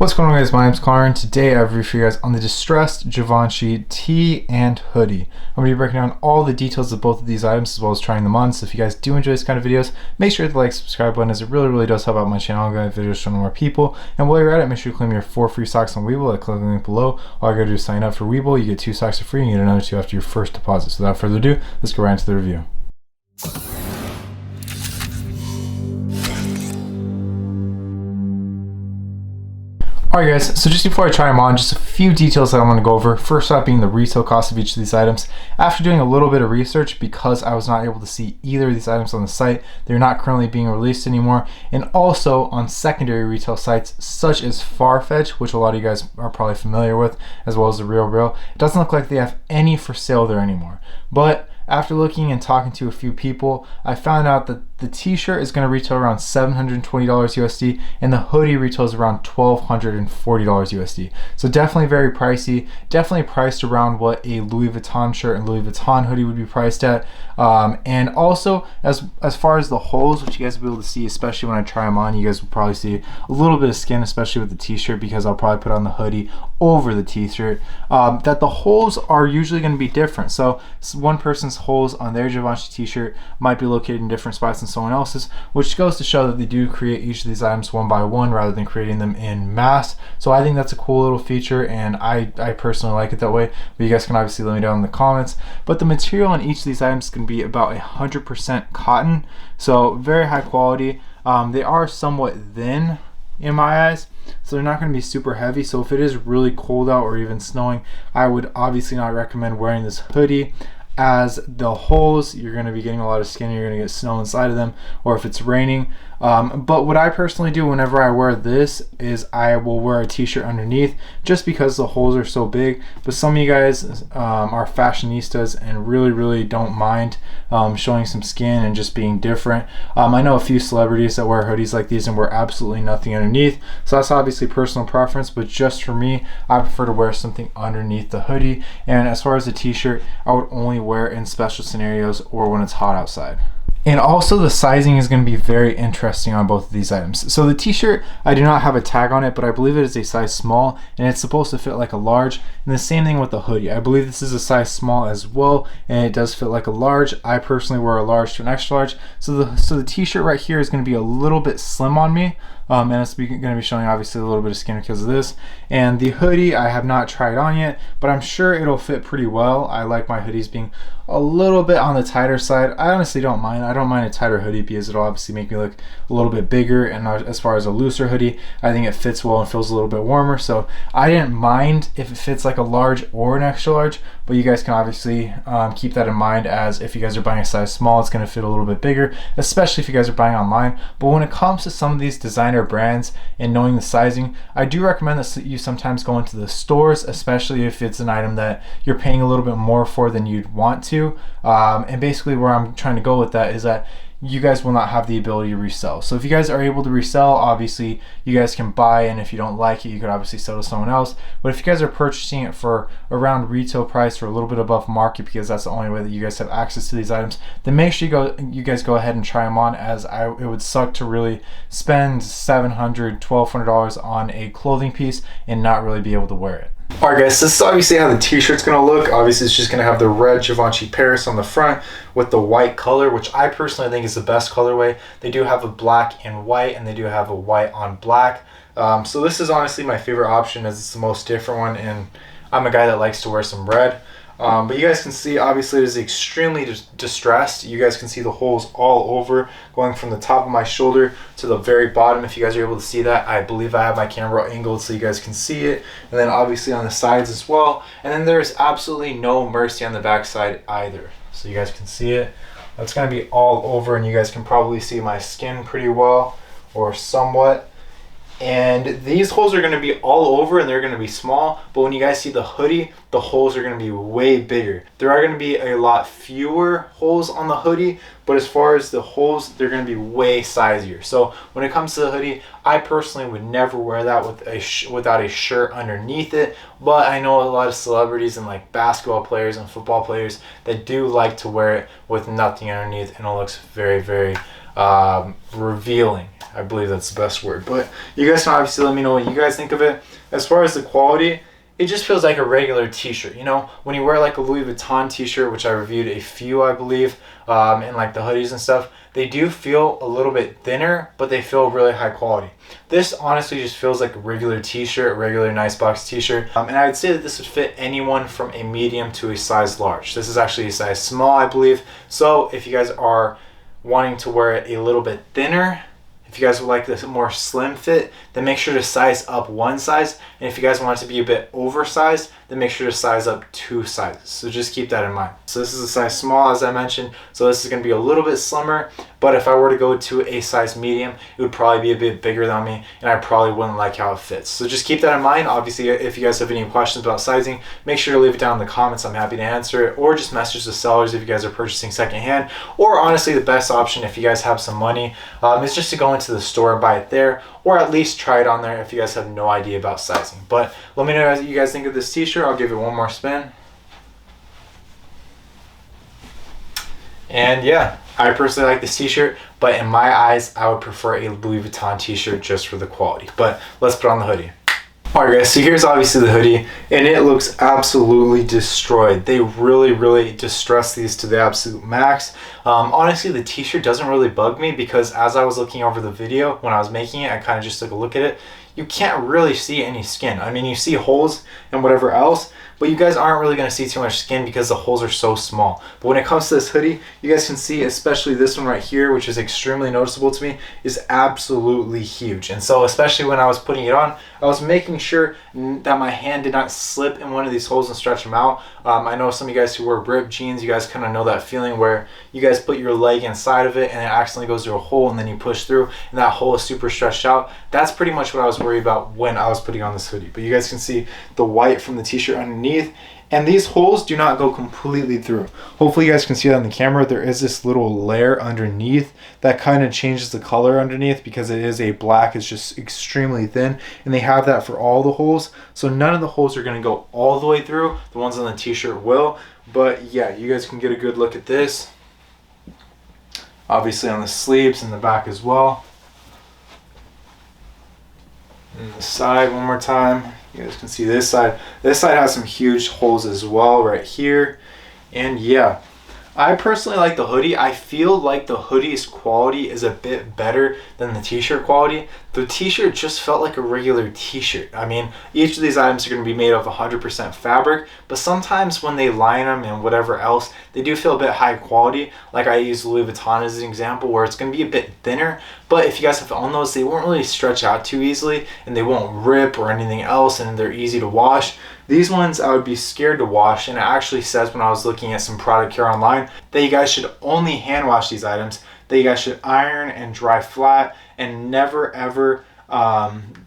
What's going on, guys? My name's Connor, and today I have a review for you guys on the distressed Givenchy tee and hoodie. I'm going to be breaking down all the details of both of these items as well as trying them on. So if you guys do enjoy this kind of videos, make sure to like, subscribe button, as it really does help out my channel. I'm going to have videos showing more people. And while you're at it, make sure you claim your 4 free socks on Webull. Click the link below. All you got to do is sign up for Webull. You get 2 socks for free and you get another 2 after your first deposit. So without further ado, let's go right into the review. Alright guys, so just before I try them on, just a few details that I want to go over. First off being the retail cost of each of these items. After doing a little bit of research, because I was not able to see either of these items on the site, they're not currently being released anymore, and also on secondary retail sites such as Farfetch, which a lot of you guys are probably familiar with, as well as the Real, it doesn't look like they have any for sale there anymore. But after looking and talking to a few people, I found out that the t-shirt is going to retail around $720 USD and the hoodie retails around $1,240 USD. So definitely very pricey, definitely priced around what a Louis Vuitton shirt and Louis Vuitton hoodie would be priced at. And also as far as the holes, which you guys will be able to see, especially when I try them on, you guys will probably see a little bit of skin, especially with the t-shirt, because I'll probably put on the hoodie over the t-shirt, that the holes are usually going to be different. So one person's holes on their Givenchy t-shirt might be located in different spots than someone else's, which goes to show that they do create each of these items one by one rather than creating them in mass. So I think that's a cool little feature, and I personally like it that way, but you guys can obviously let me down in the comments. But the material on each of these items can be about 100% cotton, so very high quality. They are somewhat thin in my eyes, so they're not going to be super heavy. So if it is really cold out or even snowing, I would obviously not recommend wearing this hoodie, as the holes, you're going to be getting a lot of skin, you're going to get snow inside of them, or if it's raining. But what I personally do whenever I wear this is I will wear a t-shirt underneath, just because the holes are so big. But some of you guys are fashionistas and really don't mind showing some skin and just being different. I know a few celebrities that wear hoodies like these and wear absolutely nothing underneath, so that's obviously personal preference, but just for me, I prefer to wear something underneath the hoodie. And as far as the t-shirt, I would only wear it in special scenarios or when it's hot outside. And also the sizing is going to be very interesting on both of these items. So the t-shirt, I do not have a tag on it, but I believe it is a size small and it's supposed to fit like a large. And the same thing with the hoodie. I believe this is a size small as well, and it does fit like a large. I personally wear a large to an extra large. So the t-shirt right here is going to be a little bit slim on me. And it's going to be showing obviously a little bit of skin because of this. And the hoodie I have not tried on yet, but I'm sure it'll fit pretty well. I like my hoodies being a little bit on the tighter side. I honestly don't mind. I don't mind a tighter hoodie because it'll obviously make me look a little bit bigger. And as far as a looser hoodie, I think it fits well and feels a little bit warmer. So I didn't mind if it fits like a large or an extra large, but you guys can obviously keep that in mind, as if you guys are buying a size small, it's going to fit a little bit bigger, especially if you guys are buying online. But when it comes to some of these designer brands and knowing the sizing, I do recommend that you sometimes go into the stores, especially if it's an item that you're paying a little bit more for than you'd want to. And basically where I'm trying to go with that is that you guys will not have the ability to resell. So if you guys are able to resell, obviously you guys can buy, and if you don't like it, you could obviously sell to someone else. But if you guys are purchasing it for around retail price or a little bit above market, because that's the only way that you guys have access to these items, then make sure you guys go ahead and try them on, as it would suck to really spend $700, $1,200 on a clothing piece and not really be able to wear it. Alright guys, so this is obviously how the t-shirt's going to look. Obviously it's just going to have the red Givenchy Paris on the front with the white color, which I personally think is the best colorway. They do have a black and white, and they do have a white on black. So this is honestly my favorite option, as it's the most different one, and I'm a guy that likes to wear some red. But you guys can see, obviously it is extremely distressed. You guys can see the holes all over, going from the top of my shoulder to the very bottom. If you guys are able to see that, I believe I have my camera angled so you guys can see it. And then obviously on the sides as well. And then there's absolutely no mercy on the back side either. So you guys can see it. That's going to be all over, and you guys can probably see my skin pretty well, or somewhat. And these holes are going to be all over, and they're going to be small, but when you guys see the hoodie, the holes are going to be way bigger. There are going to be a lot fewer holes on the hoodie, but as far as the holes, they're going to be way sizier. So when it comes to the hoodie, I personally would never wear that without a shirt underneath it, but I know a lot of celebrities and like basketball players and football players that do like to wear it with nothing underneath, and it looks very revealing. I believe that's the best word. But you guys can obviously let me know what you guys think of it. As far as the quality, it just feels like a regular t-shirt. You know, when you wear like a Louis Vuitton t-shirt, which I reviewed a few, I believe, and like the hoodies and stuff, they do feel a little bit thinner, but they feel really high quality. This honestly just feels like a regular t-shirt, a regular nice box t-shirt. And I would say that this would fit anyone from a medium to a size large. This is actually a size small, I believe. So if you guys are wanting to wear it a little bit thinner, if you guys would like this more slim fit, then make sure to size up one size. And if you guys want it to be a bit oversized, then make sure to size up 2 sizes. So just keep that in mind. So this is a size small, as I mentioned. So this is going to be a little bit slimmer. But if I were to go to a size medium, it would probably be a bit bigger than me, and I probably wouldn't like how it fits. So just keep that in mind. Obviously, if you guys have any questions about sizing, make sure to leave it down in the comments. I'm happy to answer it. Or just message the sellers if you guys are purchasing secondhand. Or honestly, the best option if you guys have some money is just to go into the store and buy it there, or at least try it on there if you guys have no idea about sizing. But let me know what you guys think of this t-shirt. I'll give it one more spin. And yeah, I personally like this t-shirt, but in my eyes, I would prefer a Louis Vuitton t-shirt just for the quality. But let's put on the hoodie. Alright guys, so here's obviously the hoodie, and it looks absolutely destroyed. They really distressed these to the absolute max. Honestly, the t-shirt doesn't really bug me because as I was looking over the video when I was making it, I kind of just took a look at it. You can't really see any skin. I mean, you see holes and whatever else, but you guys aren't really going to see too much skin because the holes are so small. But when it comes to this hoodie, you guys can see, especially this one right here, which is extremely noticeable to me, is absolutely huge. And so especially when I was putting it on, I was making sure that my hand did not slip in one of these holes and stretch them out. I know some of you guys who wear ripped jeans, you guys kind of know that feeling where you guys put your leg inside of it and it accidentally goes through a hole and then you push through and that hole is super stretched out. That's pretty much what I was worried about when I was putting on this hoodie. But you guys can see the white from the t-shirt underneath, and these holes do not go completely through. Hopefully you guys can see that on the camera. There is this little layer underneath that kind of changes the color underneath because it is a black. It's just extremely thin, and they have that for all the holes. So none of the holes are going to go all the way through. The ones on the t-shirt will. But yeah, you guys can get a good look at this. Obviously on the sleeves and the back as well. And the side one more time. You guys can see this side. This side has some huge holes as well right here. And yeah, I personally like the hoodie. I feel like the hoodie's quality is a bit better than the t-shirt quality. The t-shirt just felt like a regular t-shirt. I mean, each of these items are going to be made of 100% fabric, but sometimes when they line them and whatever else, they do feel a bit high quality. Like I use Louis Vuitton as an example where it's going to be a bit thinner, but if you guys have owned those, they won't really stretch out too easily and they won't rip or anything else, and they're easy to wash. These ones I would be scared to wash, and it actually says when I was looking at some product care online that you guys should only hand wash these items, that you guys should iron and dry flat and never ever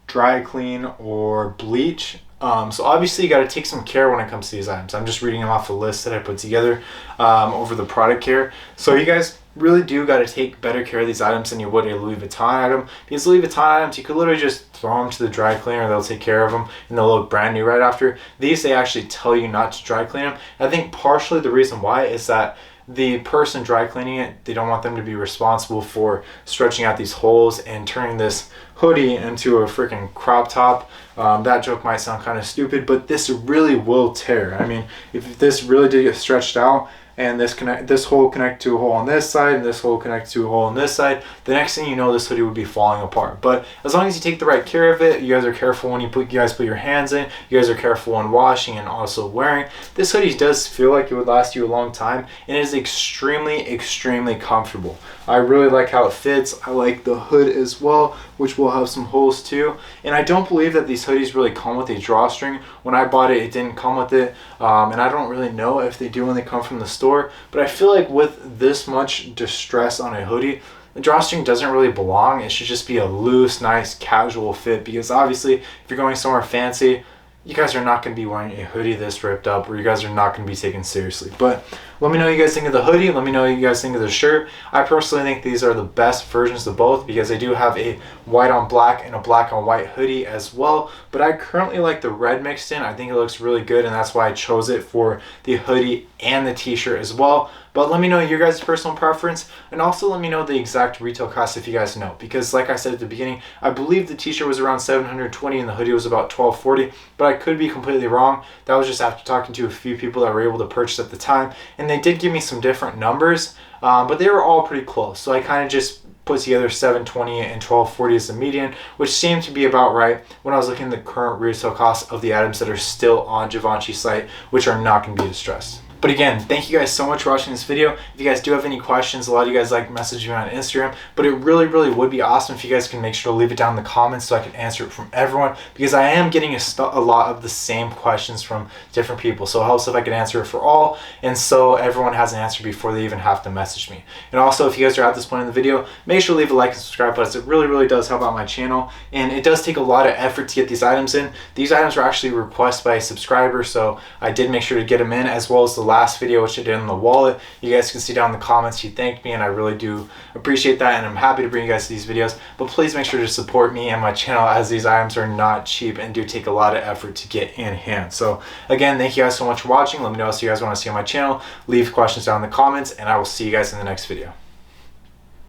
dry clean or bleach. So obviously you got to take some care when it comes to these items. I'm just reading them off the list that I put together over the product care. So you guys really do got to take better care of these items than you would a Louis Vuitton item. These Louis Vuitton items, you could literally just throw them to the dry cleaner, they'll take care of them and they'll look brand new right after. These, they actually tell you not to dry clean them. I think partially the reason why is that the person dry cleaning it, they don't want them to be responsible for stretching out these holes and turning this hoodie into a freaking crop top. That joke might sound kind of stupid, but this really will tear. I mean, if this really did get stretched out and this hole connect to a hole on this side and this hole connect to a hole on this side, the next thing you know, this hoodie would be falling apart. But as long as you take the right care of it, you guys are careful when you guys put your hands in, you guys are careful when washing and also wearing, this hoodie does feel like it would last you a long time, and it is extremely comfortable. I really like how it fits. I like the hood as well, which will have some holes too. And I don't believe that these hoodies really come with a drawstring. When I bought it, it didn't come with it. And I don't really know if they do when they come from the store. But I feel like with this much distress on a hoodie, the drawstring doesn't really belong. It should just be a loose, nice, casual fit. Because obviously, if you're going somewhere fancy, you guys are not going to be wearing a hoodie this ripped up, or you guys are not going to be taken seriously. But let me know what you guys think of the hoodie. Let me know what you guys think of the shirt. I personally think these are the best versions of both, because they do have a white on black and a black on white hoodie as well. But I currently like the red mixed in. I think it looks really good, and that's why I chose it for the hoodie and the t-shirt as well. But let me know your guys' personal preference, and also let me know the exact retail cost if you guys know, because like I said at the beginning, I believe the t-shirt was around $720 and the hoodie was about $1240, but I could be completely wrong. That was just after talking to a few people that were able to purchase at the time, and they did give me some different numbers, but they were all pretty close. So I kind of just put together $720 and $1240 as the median, which seemed to be about right when I was looking at the current retail costs of the items that are still on Givenchy's site, which are not going to be distressed. But again, thank you guys so much for watching this video. If you guys do have any questions, a lot of you guys like messaging me on Instagram, but it really would be awesome if you guys can make sure to leave it down in the comments so I can answer it from everyone, because I am getting a lot of the same questions from different people. So it helps if I can answer it for all, and so everyone has an answer before they even have to message me. And also, if you guys are at this point in the video, make sure to leave a like and subscribe button. It really does help out my channel, and it does take a lot of effort to get these items in. These items were actually requested by a subscriber, so I did make sure to get them in, as well as the last video which I did on the wallet. You guys can see down in the comments he thanked me, and I really do appreciate that, and I'm happy to bring you guys these videos. But please make sure to support me and my channel, as these items are not cheap and do take a lot of effort to get in hand. So again, thank you guys so much for watching. Let me know what else you guys want to see on my channel. Leave questions down in the comments, and I will see you guys in the next video.